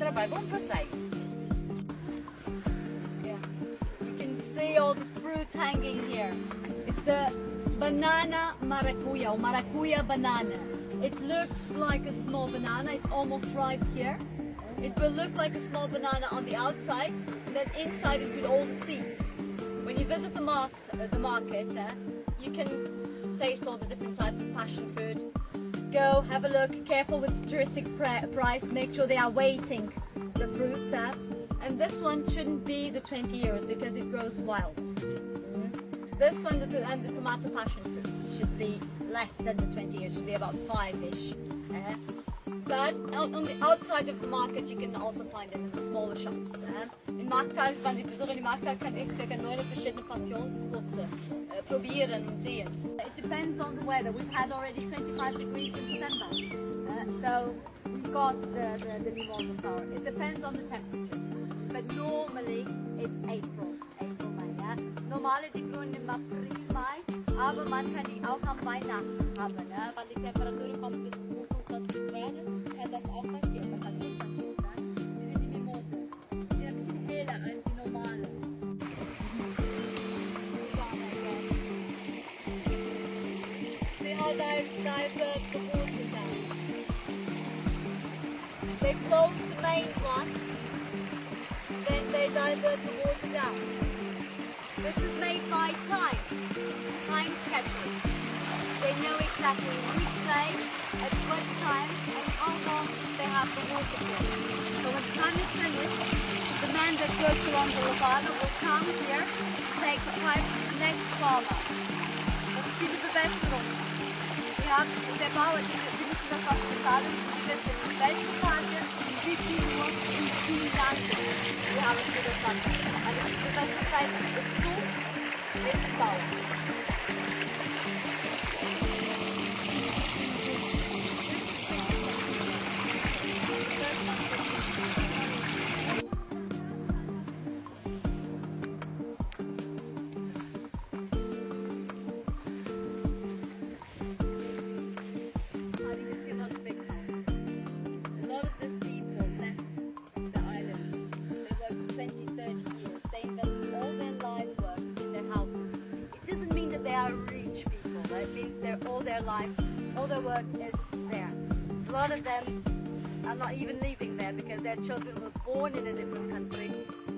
trabalho. Vamos passeio. Yeah. You can see all the fruits hanging here. It's the banana maracuya or maracuya banana. It looks like a small banana. It's almost ripe here. It will look like a small banana on the outside, and then inside is with all the seeds. When you visit the market, you can taste all the different types of passion fruit. Go, have a look, careful with touristic price, make sure they are weighting the fruits. And this one shouldn't be the 20 euros because it grows wild. This one and the tomato passion fruits should be less than the 20 euros, should be about 5-ish. But on the outside of the market you can also find it in the smaller shops. In Markthalle, wenn Sie besuchen die Markthalle, kann ich ca. 9 verschiedene Passionsfrüchte probieren und sehen. It depends on the weather. We've had already 25 degrees in December, so we've got the Mimosa Tower. It depends on the temperatures, but normally it's April, May. Normale die grünen im April, Mai, aber man kann die auch am Weihnachten haben, weil die Temperatur kommt bis 45 Grad, kann das auch passieren. Das hat schon passiert. Die sind die Mimosa. Die sind ein bisschen heller als die normalen. See how they've the water down. They close the main one, then they divert the water down. This is made by time schedule. They know exactly which day, at what time, and how long they have the water for. So when the time is finished, the man that works along the Lavada will come here, take the pipe to the next farmer. Das ist die Bewässerung. Der Bauer, die müssen das was bezahlen, die wissen, welche Tage, wie viel Uhr und wie viel Lande wir haben für das Land. Also die beste Zeit ist du, ist Bauer. All their work is there. A lot of them are not even living there because their children were born in a different country.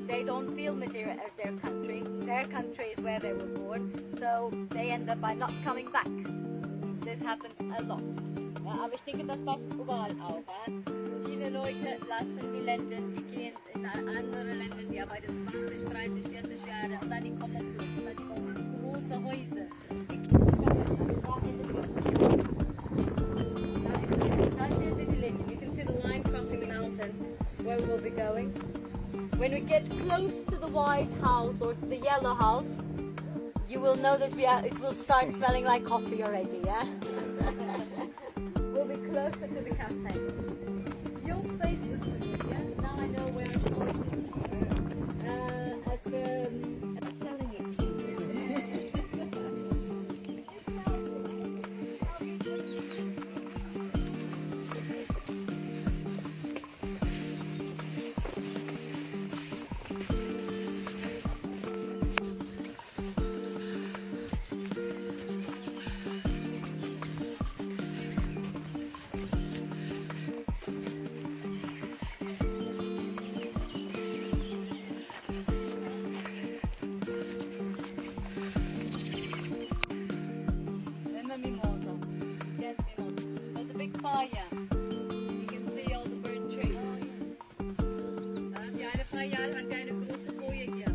They don't feel Madeira as their country. Their country is where they were born, so they end up by not coming back. This happens a lot. Aber ich denke, das passt überall auch. Viele Leute lassen die Länder, die gehen in andere Länder, die arbeiten 20, 30, 40 Jahre und dann die kommen zurück. Und dann die kommen in große Häuser. You can see the line crossing the mountain where we will be going. When we get close to the white house or to the yellow house, you will know that it will start smelling like coffee already, yeah? We'll be closer to the cafe. Your face was familiar, now I know where I saw it. At selling it. Mimosa. Get Mimosa. There's a big fire. You can see all the burnt trees. Die eine paar Jahre haben wir eine große Feuer hier.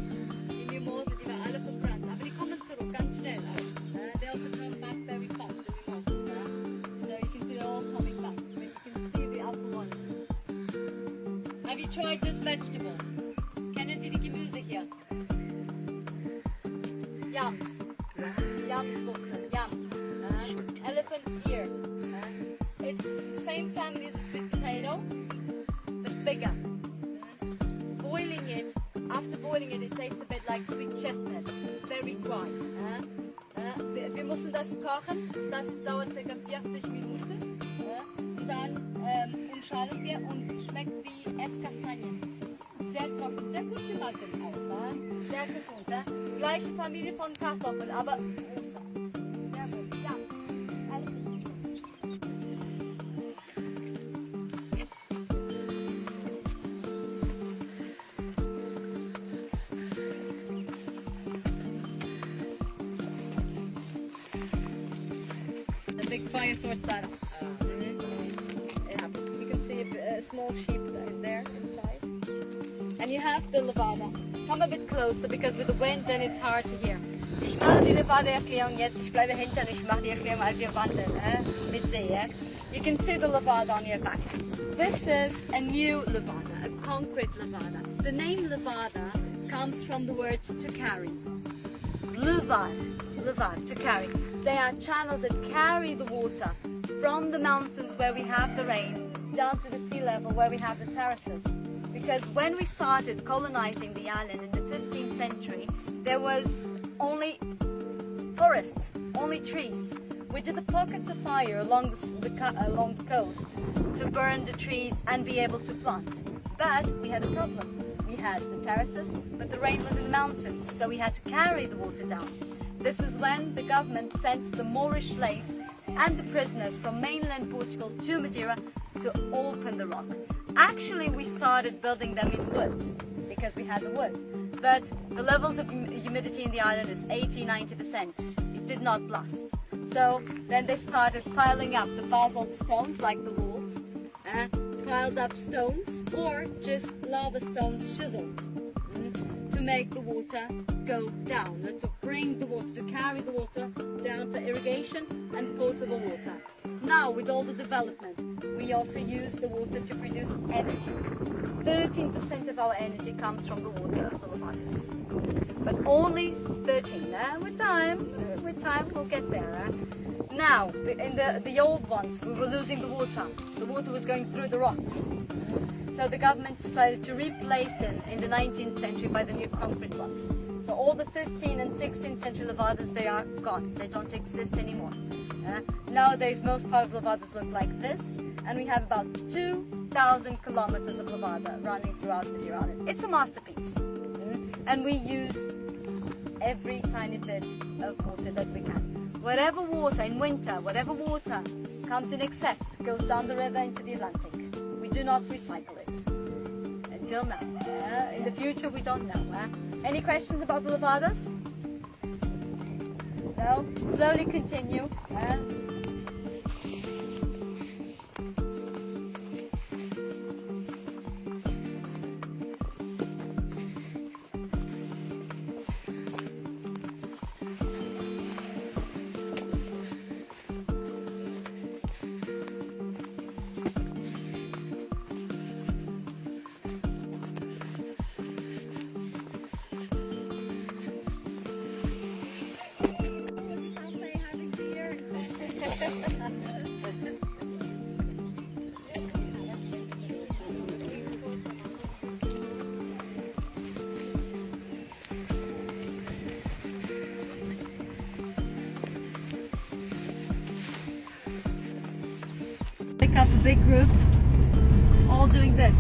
Die Mimosa, die war alle verbrannt. Aber die kommen zurück, ganz schnell auch. They also come back very fast, the Mimosas. So you can see they're all coming back. But you can see the upper ones. Have you tried this vegetable? Kennen Sie die Gemüse hier? Yams. Yamswurzeln. Yam. Elephant's ear. It's the same family as a sweet potato, but bigger. Boiling it, after boiling it, it tastes a bit like sweet chestnuts, very dry. Wir müssen das kochen, das dauert ca. 40 Minuten. Und dann Funchal wir und schmeckt wie Esskastanien. Sehr trocken, sehr gut gebacken auch. Sehr gesund. Gleiche Familie von Kartoffeln, aber Mimosa. Sehr gut, ja. Alles ist gut. The big fire sorts that out. Yeah, you can see a small sheep there inside. And you have the Lavada. Come a bit closer because with the wind then it's hard to hear. Ich mache die Lavada-Erklärung jetzt. Ich bleibe hinter und ich mache die Erklärung, als wir wandern mit See. You can see the Lavada on your back. This is a new Lavada, a concrete Lavada. The name Lavada comes from the word to carry. Lavad, to carry. They are channels that carry the water from the mountains where we have the rain down to the sea level where we have the terraces. Because when we started colonizing the island in the 15th century, there was only forests, only trees. We did the pockets of fire along the coast to burn the trees and be able to plant. But we had a problem. We had the terraces, but the rain was in the mountains, so we had to carry the water down. This is when the government sent the Moorish slaves and the prisoners from mainland Portugal to Madeira to open the rock. Actually, we started building them in wood because we had the wood, but the levels of humidity in the island is 80–90%. It did not blast. So then they started piling up the basalt stones like the walls, piled up stones or just lava stones chiseled to make the water go down, to bring the water, to carry the water down for irrigation and potable water. Now with all the development, we also use the water to produce energy. 13% of our energy comes from the water of the Lavadas. But only 13. With time we'll get there. Now, in the old ones, we were losing the water. The water was going through the rocks. So the government decided to replace them in the 19th century by the new concrete ones. So all the 15th and 16th century Lavadas, they are gone. They don't exist anymore. Nowadays, most part of Lavadas look like this, and we have about 2,000 kilometers of Lavada running throughout Madeira Island. It's a masterpiece. And we use every tiny bit of water that we can. Whatever water in winter, whatever water comes in excess, goes down the river into the Atlantic. We do not recycle it. Until now. In the future, we don't know. Any questions about the Lavadas? No? Slowly continue. Pick up a big group, all doing this.